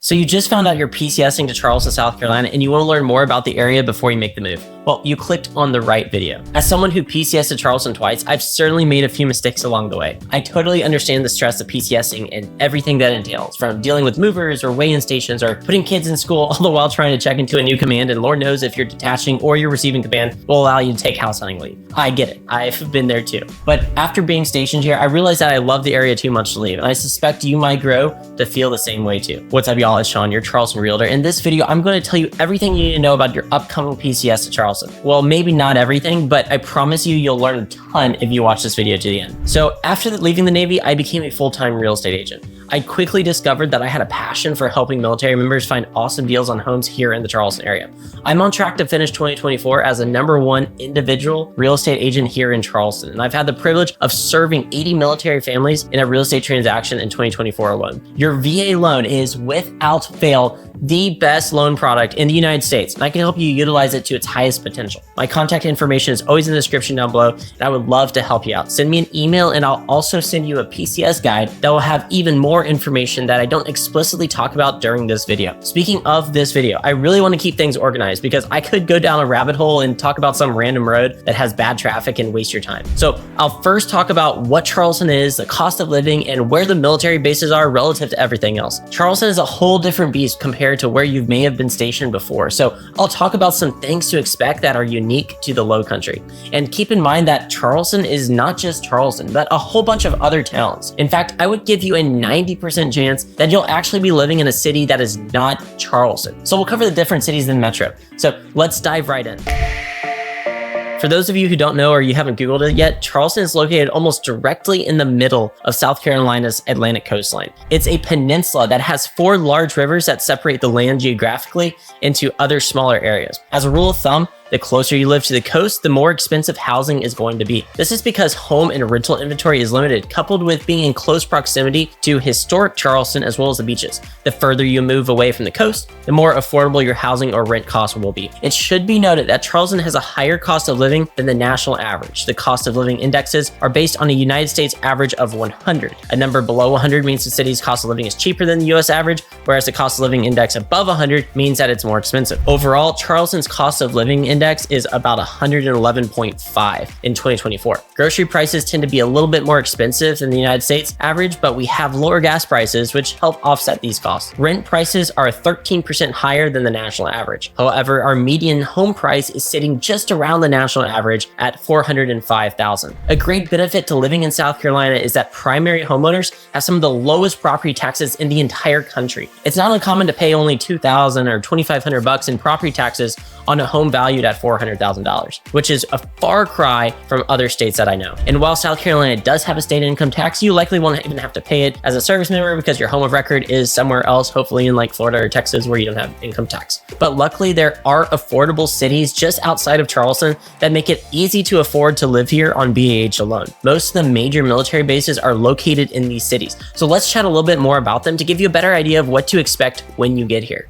So you just found out you're PCSing to Charleston, South Carolina, and you want to learn more about the area before you make the move. Well, you clicked on the right video. As someone who PCS'd to Charleston twice, I've certainly made a few mistakes along the way. I totally understand the stress of PCSing and everything that entails, from dealing with movers or weigh-in stations or putting kids in school, all the while trying to check into a new command, and Lord knows if you're detaching or you're receiving command will allow you to take house hunting leave. I get it. I've been there too. But after being stationed here, I realized that I love the area too much to leave, and I suspect you might grow to feel the same way too. What's up, y'all? It's Shawn, your Charleston realtor. In this video, I'm going to tell you everything you need to know about your upcoming PCS to Charleston. Well, maybe not everything, but I promise you'll learn a ton if you watch this video to the end. So after leaving the Navy, I became a full-time real estate agent. I quickly discovered that I had a passion for helping military members find awesome deals on homes here in the Charleston area. I'm on track to finish 2024 as a #1 individual real estate agent here in Charleston, and I've had the privilege of serving 80 military families in a real estate transaction in 2024 alone. Your VA loan is, without fail, the best loan product in the United States, and I can help you utilize it to its highest potential. My contact information is always in the description down below, and I would love to help you out. Send me an email, and I'll also send you a PCS guide that will have even more information that I don't explicitly talk about during this video. Speaking of this video, I really want to keep things organized because I could go down a rabbit hole and talk about some random road that has bad traffic and waste your time. So I'll first talk about what Charleston is, the cost of living, and where the military bases are relative to everything else. Charleston is a whole different beast compared to where you may have been stationed before. So I'll talk about some things to expect that are unique to the Low Country. And keep in mind that Charleston is not just Charleston, but a whole bunch of other towns. In fact, I would give you a 90% chance that you'll actually be living in a city that is not Charleston. So we'll cover the different cities in the metro. So let's dive right in. For those of you who don't know or you haven't Googled it yet, Charleston is located almost directly in the middle of South Carolina's Atlantic coastline. It's a peninsula that has 4 large rivers that separate the land geographically into other smaller areas. As a rule of thumb, the closer you live to the coast, the more expensive housing is going to be. This is because home and rental inventory is limited, coupled with being in close proximity to historic Charleston as well as the beaches. The further you move away from the coast, the more affordable your housing or rent costs will be. It should be noted that Charleston has a higher cost of living than the national average. The cost of living indexes are based on a United States average of 100. A number below 100 means the city's cost of living is cheaper than the US average, whereas the cost of living index above 100 means that it's more expensive. Overall, Charleston's cost of living index is about 111.5 in 2024. Grocery prices tend to be a little bit more expensive than the United States average, but we have lower gas prices, which help offset these costs. Rent prices are 13% higher than the national average. However, our median home price is sitting just around the national average at $405,000. A great benefit to living in South Carolina is that primary homeowners have some of the lowest property taxes in the entire country. It's not uncommon to pay only $2,000 or $2,500 in property taxes on a home valued at $400,000, which is a far cry from other states that I know. And while South Carolina does have a state income tax, you likely won't even have to pay it as a service member because your home of record is somewhere else, hopefully in like Florida or Texas where you don't have income tax. But luckily there are affordable cities just outside of Charleston that make it easy to afford to live here on BAH alone. Most of the major military bases are located in these cities. So let's chat a little bit more about them to give you a better idea of what to expect when you get here.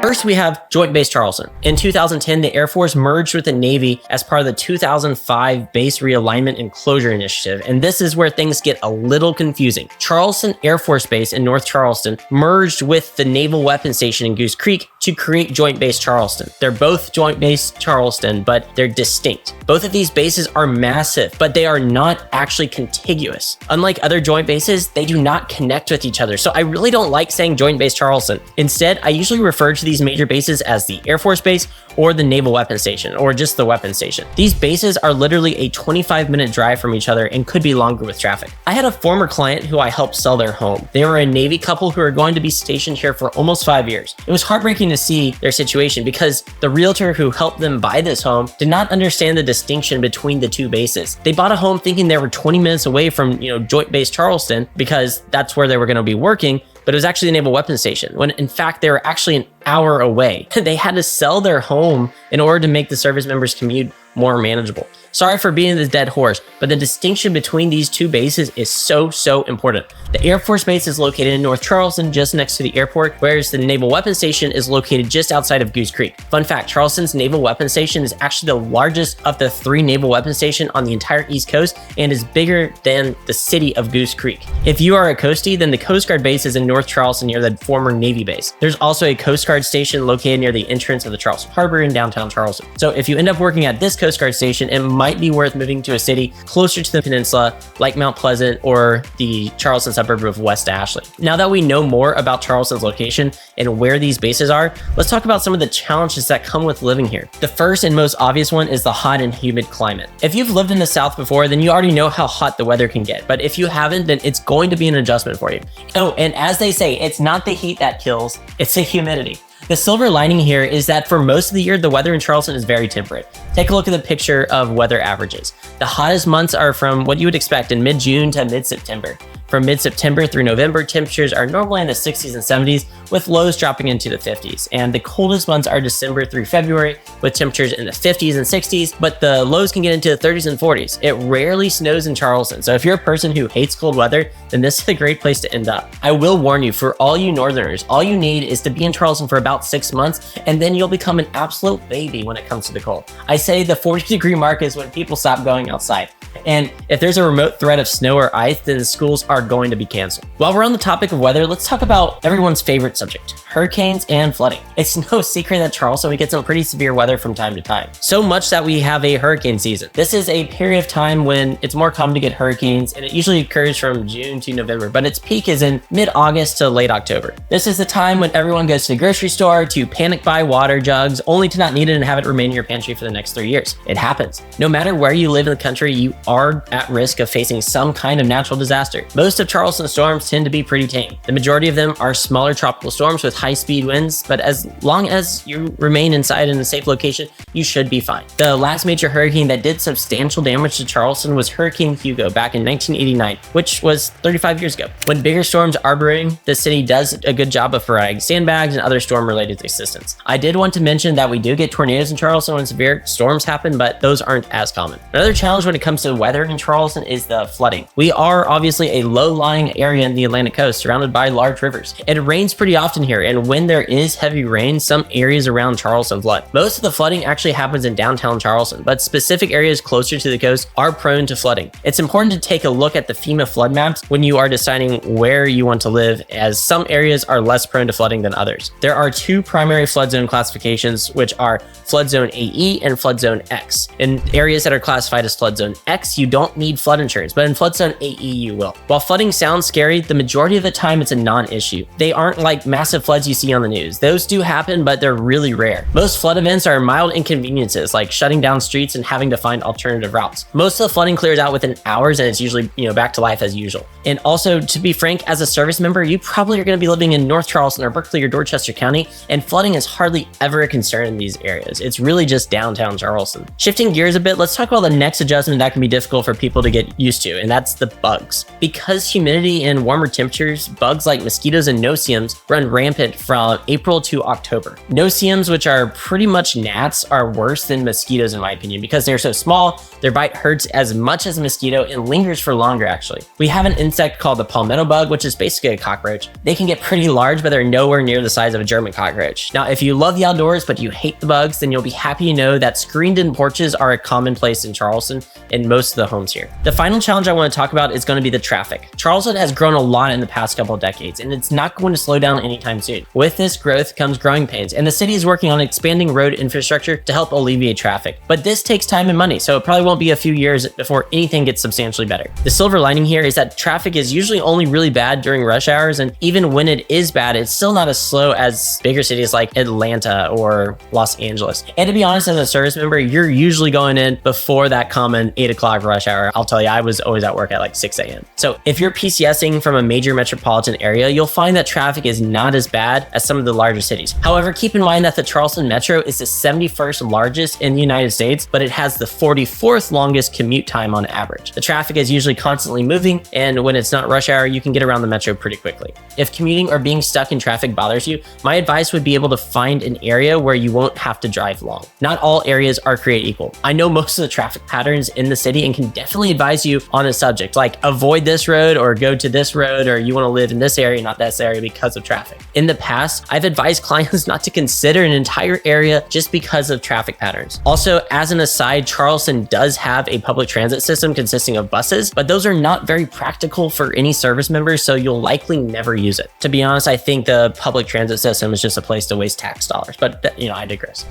First, we have Joint Base Charleston. In 2010, the Air Force merged with the Navy as part of the 2005 Base Realignment and Closure Initiative, and this is where things get a little confusing. Charleston Air Force Base in North Charleston merged with the Naval Weapons Station in Goose Creek to create Joint Base Charleston. They're both Joint Base Charleston, but they're distinct. Both of these bases are massive, but they are not actually contiguous. Unlike other joint bases, they do not connect with each other, so I really don't like saying Joint Base Charleston. Instead, I usually refer to these major bases as the Air Force Base or the Naval Weapons Station, or just the Weapons Station. These bases are literally a 25-minute drive from each other and could be longer with traffic. I had a former client who I helped sell their home. They were a Navy couple who are going to be stationed here for almost 5 years. It was heartbreaking to see their situation because the realtor who helped them buy this home did not understand the distinction between the two bases. They bought a home thinking they were 20 minutes away from, Joint Base Charleston because that's where they were going to be working, but it was actually the Naval Weapons Station, when in fact they were actually an hour away. They had to sell their home in order to make the service members' commute more manageable. Sorry for being the dead horse, but the distinction between these two bases is so important. The Air Force Base is located in North Charleston, just next to the airport, whereas the Naval Weapons Station is located just outside of Goose Creek. Fun fact, Charleston's Naval Weapons Station is actually the largest of the 3 naval weapons stations on the entire East Coast and is bigger than the city of Goose Creek. If you are a Coastie, then the Coast Guard base is in North Charleston near the former Navy base. There's also a Coast Guard station located near the entrance of the Charleston Harbor in downtown Charleston. So if you end up working at this Coast Guard station, it might be worth moving to a city closer to the peninsula like Mount Pleasant or the Charleston suburb of West Ashley. Now that we know more about Charleston's location and where these bases are, let's talk about some of the challenges that come with living here. The first and most obvious one is the hot and humid climate. If you've lived in the South before, then you already know how hot the weather can get, but if you haven't, then it's going to be an adjustment for you. Oh, and as they say, it's not the heat that kills, it's the humidity. The silver lining here is that for most of the year, the weather in Charleston is very temperate. Take a look at the picture of weather averages. The hottest months are from what you would expect in mid-June to mid-September. From mid-September through November, temperatures are normally in the 60s and 70s, with lows dropping into the 50s. And the coldest months are December through February, with temperatures in the 50s and 60s, but the lows can get into the 30s and 40s. It rarely snows in Charleston, so if you're a person who hates cold weather, then this is a great place to end up. I will warn you, for all you Northerners, all you need is to be in Charleston for about 6 months, and then you'll become an absolute baby when it comes to the cold. I say the 40-degree mark is when people stop going outside. And if there's a remote threat of snow or ice, then schools are going to be canceled. While we're on the topic of weather, let's talk about everyone's favorite subject, hurricanes and flooding. It's no secret that Charleston, we get some pretty severe weather from time to time. So much that we have a hurricane season. This is a period of time when it's more common to get hurricanes, and it usually occurs from June to November, but its peak is in mid-August to late October. This is the time when everyone goes to the grocery store to panic buy water jugs, only to not need it and have it remain in your pantry for the next 3 years. It happens. No matter where you live in the country, you are at risk of facing some kind of natural disaster. Most of Charleston's storms tend to be pretty tame. The majority of them are smaller tropical storms with high-speed winds, but as long as you remain inside in a safe location, you should be fine. The last major hurricane that did substantial damage to Charleston was Hurricane Hugo back in 1989, which was 35 years ago. When bigger storms are brewing, the city does a good job of providing sandbags and other storm-related assistance. I did want to mention that we do get tornadoes in Charleston when severe storms happen, but those aren't as common. Another challenge when it comes to weather in Charleston is the flooding. We are obviously a low-lying area in the Atlantic coast surrounded by large rivers. It rains pretty often here, and when there is heavy rain, some areas around Charleston flood. Most of the flooding actually happens in downtown Charleston, but specific areas closer to the coast are prone to flooding. It's important to take a look at the FEMA flood maps when you are deciding where you want to live, as some areas are less prone to flooding than others. There are 2 primary flood zone classifications, which are Flood Zone AE and Flood Zone X. In areas that are classified as Flood Zone X, you don't need flood insurance, but in Flood Zone AE, you will. While flooding sounds scary, the majority of the time it's a non-issue. They aren't like massive floods you see on the news. Those do happen, but they're really rare. Most flood events are mild inconveniences, like shutting down streets and having to find alternative routes. Most of the flooding clears out within hours, and it's usually, back to life as usual. And also, to be frank, as a service member, you probably are going to be living in North Charleston or Berkeley or Dorchester County, and flooding is hardly ever a concern in these areas. It's really just downtown Charleston. Shifting gears a bit, let's talk about the next adjustment that can be difficult for people to get used to, and that's the bugs. Because humidity and warmer temperatures, bugs like mosquitoes and no-see-ums run rampant from April to October. No-see-ums, which are pretty much gnats, are worse than mosquitoes in my opinion because they're so small, their bite hurts as much as a mosquito and lingers for longer actually. We have an insect called the palmetto bug, which is basically a cockroach. They can get pretty large, but they're nowhere near the size of a German cockroach. Now, if you love the outdoors but you hate the bugs, then you'll be happy to know that screened-in porches are a commonplace in Charleston and most of the homes here. The final challenge I want to talk about is going to be the traffic. Charleston has grown a lot in the past couple of decades, and it's not going to slow down anytime soon. With this growth comes growing pains, and the city is working on expanding road infrastructure to help alleviate traffic. But this takes time and money, so it probably won't be a few years before anything gets substantially better. The silver lining here is that traffic is usually only really bad during rush hours, and even when it is bad, it's still not as slow as bigger cities like Atlanta or Los Angeles. And to be honest, as a service member, you're usually going in before that common 8 o'clock rush hour. I'll tell you, I was always at work at like 6 a.m. So If you're PCSing from a major metropolitan area, you'll find that traffic is not as bad as some of the larger cities. However, keep in mind that the Charleston Metro is the 71st largest in the United States, but it has the 44th longest commute time on average. The traffic is usually constantly moving, and when it's not rush hour, you can get around the metro pretty quickly. If commuting or being stuck in traffic bothers you, my advice would be able to find an area where you won't have to drive long. Not all areas are created equal. I know most of the traffic patterns in the city and can definitely advise you on a subject, like avoid this road or go to this road, or you want to live in this area, not this area because of traffic. In the past, I've advised clients not to consider an entire area just because of traffic patterns. Also, as an aside, Charleston does have a public transit system consisting of buses, but those are not very practical for any service members, so you'll likely never use it. To be honest, I think the public transit system is just a place to waste tax dollars, but I digress.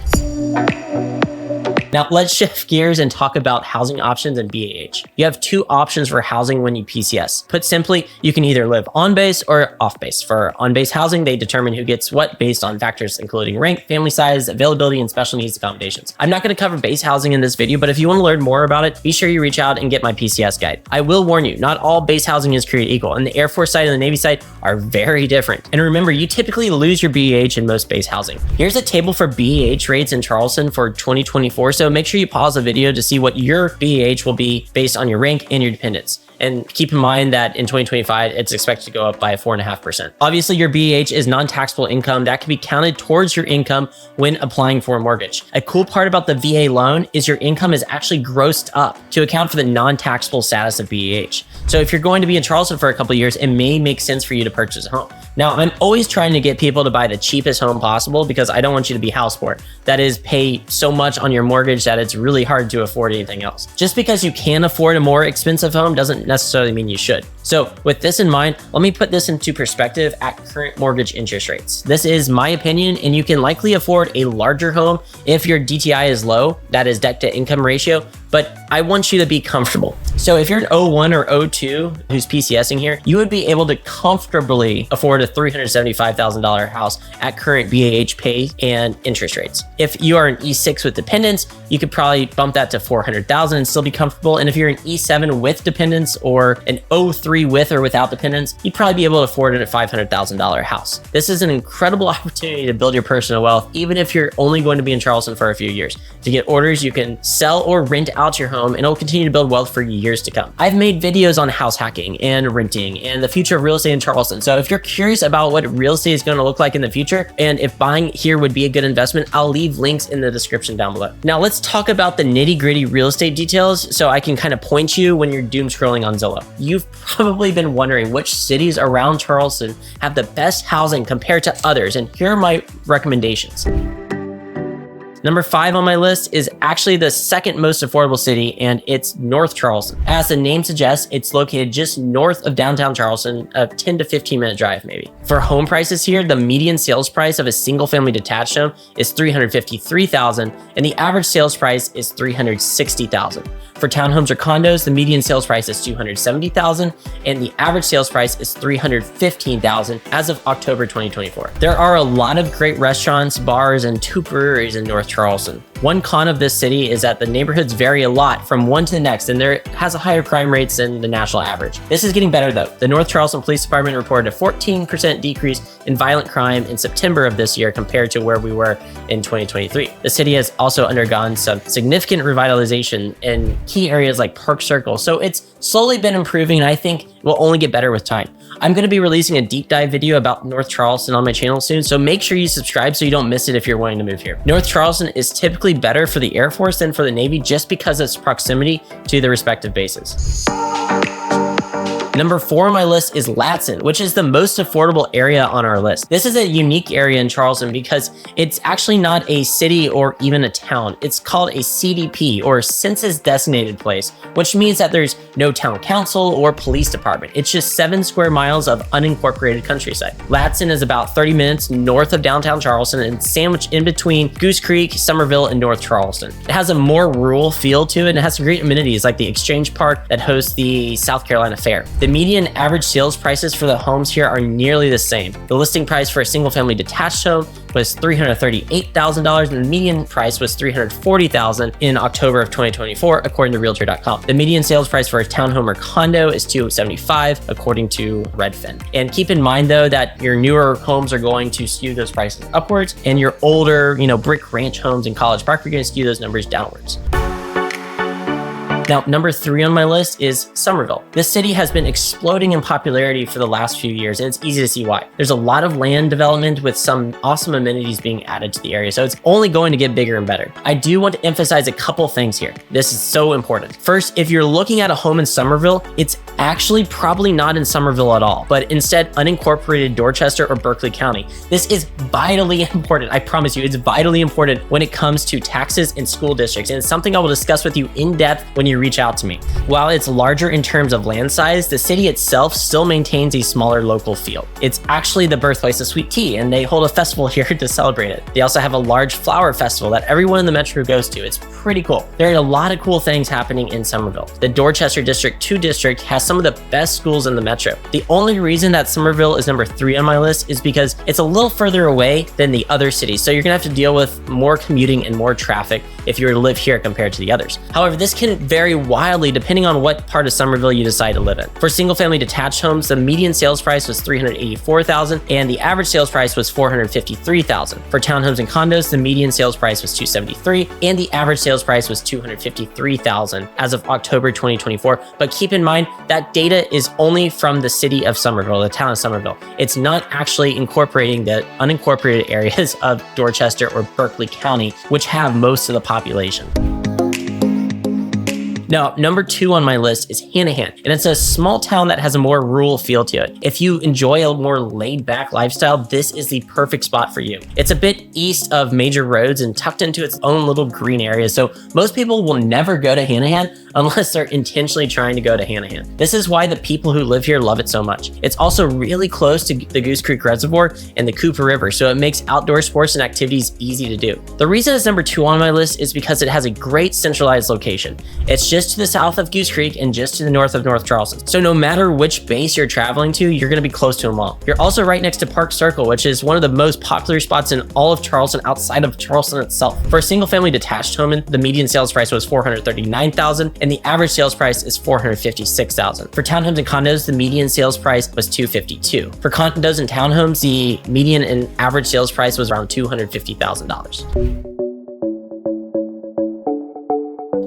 Now let's shift gears and talk about housing options and BAH. You have two options for housing when you PCS. Put simply, you can either live on base or off base. For on base housing, they determine who gets what based on factors including rank, family size, availability, and special needs accommodations. I'm not going to cover base housing in this video, but if you want to learn more about it, be sure you reach out and get my PCS guide. I will warn you, not all base housing is created equal, and the Air Force side and the Navy side are very different. And remember, you typically lose your BAH in most base housing. Here's a table for BAH rates in Charleston for 2024. So make sure you pause the video to see what your BAH will be based on your rank and your dependents. And keep in mind that in 2025, it's expected to go up by 4.5%. Obviously, your BAH is non-taxable income that can be counted towards your income when applying for a mortgage. A cool part about the VA loan is your income is actually grossed up to account for the non-taxable status of BAH. So if you're going to be in Charleston for a couple of years, it may make sense for you to purchase a home. Now, I'm always trying to get people to buy the cheapest home possible because I don't want you to be house poor. That is, pay so much on your mortgage that it's really hard to afford anything else. Just because you can afford a more expensive home doesn't necessarily mean you should. So with this in mind, let me put this into perspective at current mortgage interest rates. This is my opinion, and you can likely afford a larger home if your DTI is low, that is debt to income ratio, but I want you to be comfortable. So if you're an 01 or 02 who's PCSing here, you would be able to comfortably afford a $375,000 house at current BAH pay and interest rates. If you are an E6 with dependents, you could probably bump that to $400,000 and still be comfortable. And if you're an E7 with dependents or an 03 with or without dependents, you'd probably be able to afford a $500,000 house. This is an incredible opportunity to build your personal wealth, even if you're only going to be in Charleston for a few years. To get orders, you can sell or rent out your home, and it'll continue to build wealth for years to come. I've made videos on house hacking and renting and the future of real estate in Charleston. So if you're curious about what real estate is going to look like in the future, and if buying here would be a good investment, I'll leave links in the description down below. Now let's talk about the nitty-gritty real estate details so I can kind of point you when you're doom scrolling on Zillow. You've probably been wondering which cities around Charleston have the best housing compared to others, and here are my recommendations. Number 5 on my list is actually the second most affordable city, and it's North Charleston. As the name suggests, it's located just north of downtown Charleston, a 10 to 15 minute drive maybe. For home prices here, the median sales price of a single family detached home is $353,000, and the average sales price is $360,000. For townhomes or condos, the median sales price is $270,000, and the average sales price is $315,000 as of October 2024. There are a lot of great restaurants, bars, and 2 breweries in North Charleston. One con of this city is that the neighborhoods vary a lot from one to the next, and there has a higher crime rates than the national average. This is getting better though. The North Charleston Police Department reported a 14% decrease in violent crime in September of this year compared to where we were in 2023. The city has also undergone some significant revitalization in key areas like Park Circle, so it's slowly been improving, and I think will only get better with time. I'm going to be releasing a deep dive video about North Charleston on my channel soon, so make sure you subscribe so you don't miss it if you're wanting to move here. North Charleston is typically better for the Air Force than for the Navy just because of its proximity to the respective bases. Number 4 on my list is Latson, which is the most affordable area on our list. This is a unique area in Charleston because it's actually not a city or even a town. It's called a CDP, or Census Designated Place, which means that there's no town council or police department. It's just 7 square miles of unincorporated countryside. Latson is about 30 minutes north of downtown Charleston and sandwiched in between Goose Creek, Somerville, and North Charleston. It has a more rural feel to it, and it has some great amenities like the Exchange Park that hosts the South Carolina Fair. The median average sales prices for the homes here are nearly the same. The listing price for a single family detached home was $338,000 and the median price was $340,000 in October of 2024, according to Realtor.com. The median sales price for a townhome or condo is $275,000, according to Redfin. And keep in mind though that your newer homes are going to skew those prices upwards, and your older, brick ranch homes in College Park are going to skew those numbers downwards. Now, number 3 on my list is Somerville. This city has been exploding in popularity for the last few years, and it's easy to see why. There's a lot of land development with some awesome amenities being added to the area, so it's only going to get bigger and better. I do want to emphasize a couple things here. This is so important. First, if you're looking at a home in Somerville, it's actually probably not in Somerville at all, but instead unincorporated Dorchester or Berkeley County. This is vitally important. I promise you, it's vitally important when it comes to taxes and school districts, and it's something I will discuss with you in depth when you reach out to me. While it's larger in terms of land size, the city itself still maintains a smaller local feel. It's actually the birthplace of sweet tea, and they hold a festival here to celebrate it. They also have a large flower festival that everyone in the metro goes to. It's pretty cool. There are a lot of cool things happening in Somerville. The Dorchester District 2 district has some of the best schools in the metro. The only reason that Somerville is number 3 on my list is because it's a little further away than the other cities, so you're gonna have to deal with more commuting and more traffic if you were to live here compared to the others. However, this can vary wildly depending on what part of Somerville you decide to live in. For single-family detached homes, the median sales price was $384,000 and the average sales price was $453,000. For townhomes and condos, the median sales price was $273,000 and the average sales price was $253,000 as of October 2024. But keep in mind that data is only from the city of Somerville, the town of Somerville. It's not actually incorporating the unincorporated areas of Dorchester or Berkeley County, which have most of the population. Now, number 2 on my list is Hanahan, and it's a small town that has a more rural feel to it. If you enjoy a more laid-back lifestyle, this is the perfect spot for you. It's a bit east of major roads and tucked into its own little green area, so most people will never go to Hanahan unless they're intentionally trying to go to Hanahan. This is why the people who live here love it so much. It's also really close to the Goose Creek Reservoir and the Cooper River, so it makes outdoor sports and activities easy to do. The reason it's number 2 on my list is because it has a great centralized location. It's just to the south of Goose Creek and just to the north of North Charleston. So no matter which base you're traveling to, you're going to be close to them all. You're also right next to Park Circle, which is one of the most popular spots in all of Charleston outside of Charleston itself. For a single family detached home, the median sales price was $439,000 and the average sales price is $456,000. For townhomes and condos, the median sales price was $252,000. For condos and townhomes, the median and average sales price was around $250,000.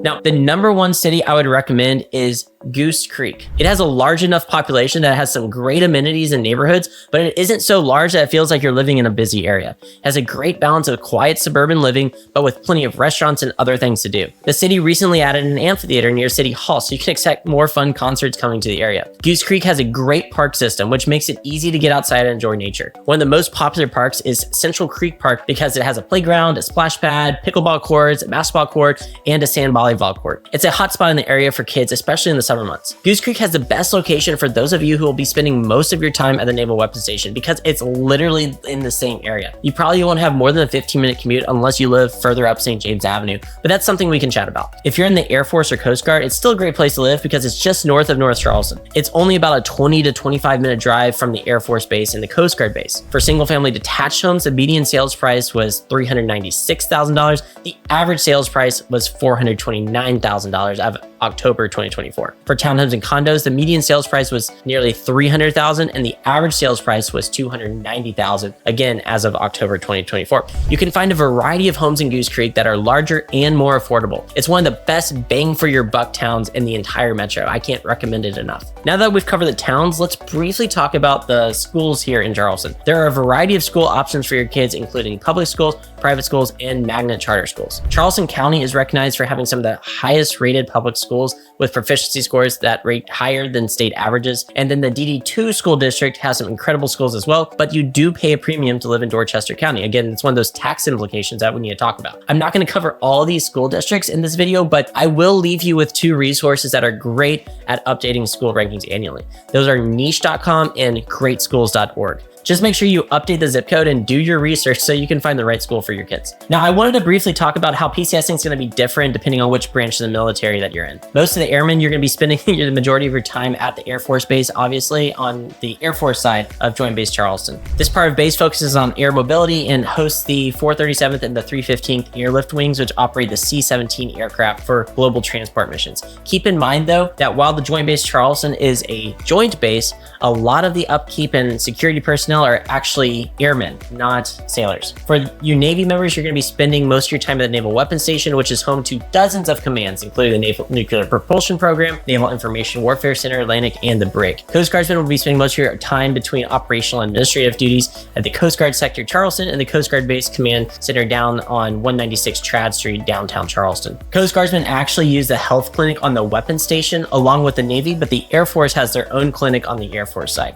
Now, the number 1 city I would recommend is Goose Creek. It has a large enough population that it has some great amenities and neighborhoods, but it isn't so large that it feels like you're living in a busy area. It has a great balance of quiet suburban living, but with plenty of restaurants and other things to do. The city recently added an amphitheater near City Hall, so you can expect more fun concerts coming to the area. Goose Creek has a great park system, which makes it easy to get outside and enjoy nature. One of the most popular parks is Central Creek Park because it has a playground, a splash pad, pickleball courts, a basketball court, and a sand volleyball court. It's a hot spot in the area for kids, especially in the summer months. Goose Creek has the best location for those of you who will be spending most of your time at the Naval Weapons Station because it's literally in the same area. You probably won't have more than a 15-minute commute unless you live further up St. James Avenue, but that's something we can chat about. If you're in the Air Force or Coast Guard, it's still a great place to live because it's just north of North Charleston. It's only about a 20 to 25-minute drive from the Air Force Base and the Coast Guard Base. For single-family detached homes, the median sales price was $396,000. The average sales price was $429,000 of October 2024. For townhomes and condos, the median sales price was nearly $300,000 and the average sales price was $290,000, again, as of October 2024. You can find a variety of homes in Goose Creek that are larger and more affordable. It's one of the best bang for your buck towns in the entire metro. I can't recommend it enough. Now that we've covered the towns, let's briefly talk about the schools here in Charleston. There are a variety of school options for your kids, including public schools, private schools, and magnet charter schools. Charleston County is recognized for having some of the highest rated public schools with proficiency scores that rate higher than state averages. And then the DD2 school district has some incredible schools as well, but you do pay a premium to live in Dorchester County. Again, it's one of those tax implications that we need to talk about. I'm not going to cover all these school districts in this video, but I will leave you with 2 resources that are great at updating school rankings annually. Those are niche.com and greatschools.org. Just make sure you update the zip code and do your research so you can find the right school for you. for your kids. Now, I wanted to briefly talk about how PCSing is going to be different depending on which branch of the military that you're in. Most of the airmen, you're going to be spending the majority of your time at the Air Force Base, obviously on the Air Force side of Joint Base Charleston. This part of base focuses on air mobility and hosts the 437th and the 315th Airlift Wings, which operate the C-17 aircraft for global transport missions. Keep in mind, though, that while the Joint Base Charleston is a joint base, a lot of the upkeep and security personnel are actually airmen, not sailors. For you Navy members, you're going to be spending most of your time at the Naval Weapons Station, which is home to dozens of commands, including the Naval Nuclear Propulsion Program, Naval Information Warfare Center, Atlantic, and the Brig. Coast Guardsmen will be spending most of your time between operational and administrative duties at the Coast Guard Sector Charleston and the Coast Guard Base Command Center down on 196 Trad Street, downtown Charleston. Coast Guardsmen actually use the health clinic on the weapons station along with the Navy, but the Air Force has their own clinic on the Air Force side.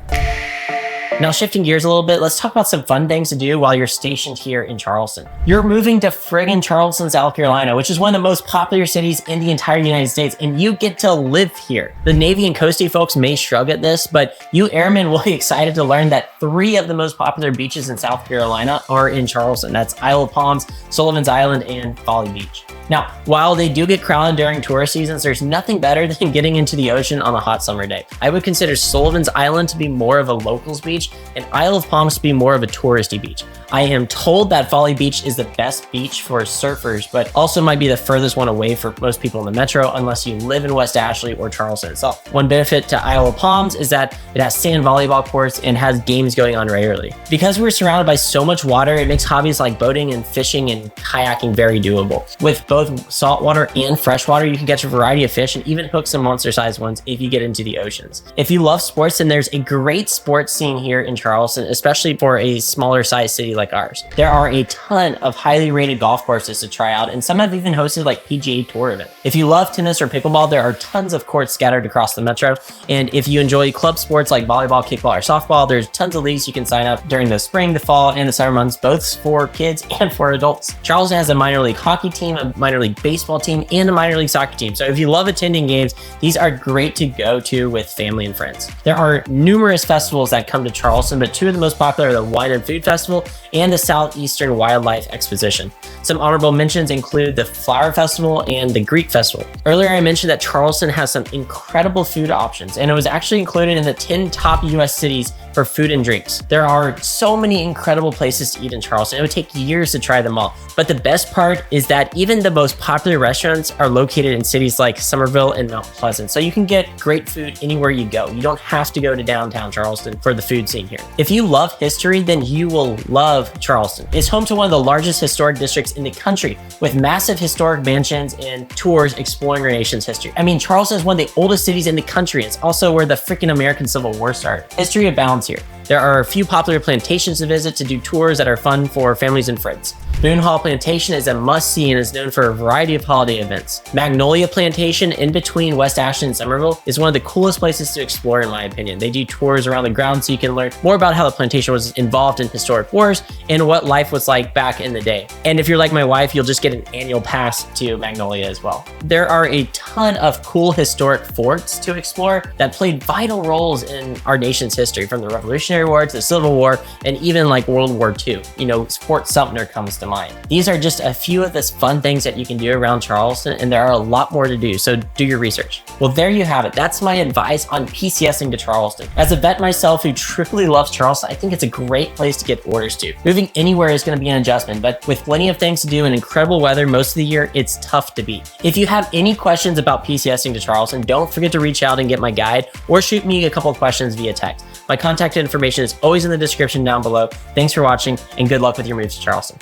Now, shifting gears a little bit, let's talk about some fun things to do while you're stationed here in Charleston. You're moving to friggin' Charleston, South Carolina, which is one of the most popular cities in the entire United States, and you get to live here. The Navy and Coastie folks may shrug at this, but you airmen will be excited to learn that 3 of the most popular beaches in South Carolina are in Charleston. That's Isle of Palms, Sullivan's Island, and Folly Beach. Now, while they do get crowded during tourist seasons, there's nothing better than getting into the ocean on a hot summer day. I would consider Sullivan's Island to be more of a locals beach and Isle of Palms to be more of a touristy beach. I am told that Folly Beach is the best beach for surfers, but also might be the furthest one away for most people in the metro unless you live in West Ashley or Charleston itself. One benefit to Isle of Palms is that it has sand volleyball courts and has games going on regularly. Because we're surrounded by so much water, it makes hobbies like boating and fishing and kayaking very doable. With both saltwater and freshwater, you can catch a variety of fish and even hook some monster-sized ones if you get into the oceans. If you love sports, then there's a great sports scene here in Charleston, especially for a smaller size city like ours. There are a ton of highly rated golf courses to try out, and some have even hosted like PGA Tour events. If you love tennis or pickleball, there are tons of courts scattered across the metro. And if you enjoy club sports like volleyball, kickball, or softball, there's tons of leagues you can sign up during the spring, the fall, and the summer months, both for kids and for adults. Charleston has a minor league hockey team, a minor league baseball team, and a minor league soccer team. So if you love attending games, these are great to go to with family and friends. There are numerous festivals that come to Charleston, but 2 of the most popular are the Wine and Food Festival and the Southeastern Wildlife Exposition. Some honorable mentions include the Flower Festival and the Greek Festival. Earlier, I mentioned that Charleston has some incredible food options, and it was actually included in the 10 top US cities for food and drinks. There are so many incredible places to eat in Charleston. It would take years to try them all. But the best part is that even the most popular restaurants are located in cities like Somerville and Mount Pleasant. So you can get great food anywhere you go. You don't have to go to downtown Charleston for the food scene here. If you love history, then you will love Charleston. It's home to one of the largest historic districts in the country with massive historic mansions and tours exploring our nation's history. I mean, Charleston is one of the oldest cities in the country. It's also where the freaking American Civil War started. History abounds here. There are a few popular plantations to visit to do tours that are fun for families and friends. Boone Hall Plantation is a must-see and is known for a variety of holiday events. Magnolia Plantation, in between West Ashton and Somerville, is one of the coolest places to explore in my opinion. They do tours around the ground so you can learn more about how the plantation was involved in historic wars and what life was like back in the day. And if you're like my wife, you'll just get an annual pass to Magnolia as well. There are a ton of cool historic forts to explore that played vital roles in our nation's history, from the Revolutionary War to the Civil War and even like World War II. You know, Fort Sumter comes to mind. These are just a few of the fun things that you can do around Charleston, and there are a lot more to do, so do your research. Well, there you have it. That's my advice on PCSing to Charleston. As a vet myself who truly loves Charleston, I think it's a great place to get orders to. Moving anywhere is going to be an adjustment, but with plenty of things to do and incredible weather most of the year, it's tough to beat. If you have any questions about PCSing to Charleston, don't forget to reach out and get my guide or shoot me a couple of questions via text. My contact information is always in the description down below. Thanks for watching and good luck with your moves to Charleston.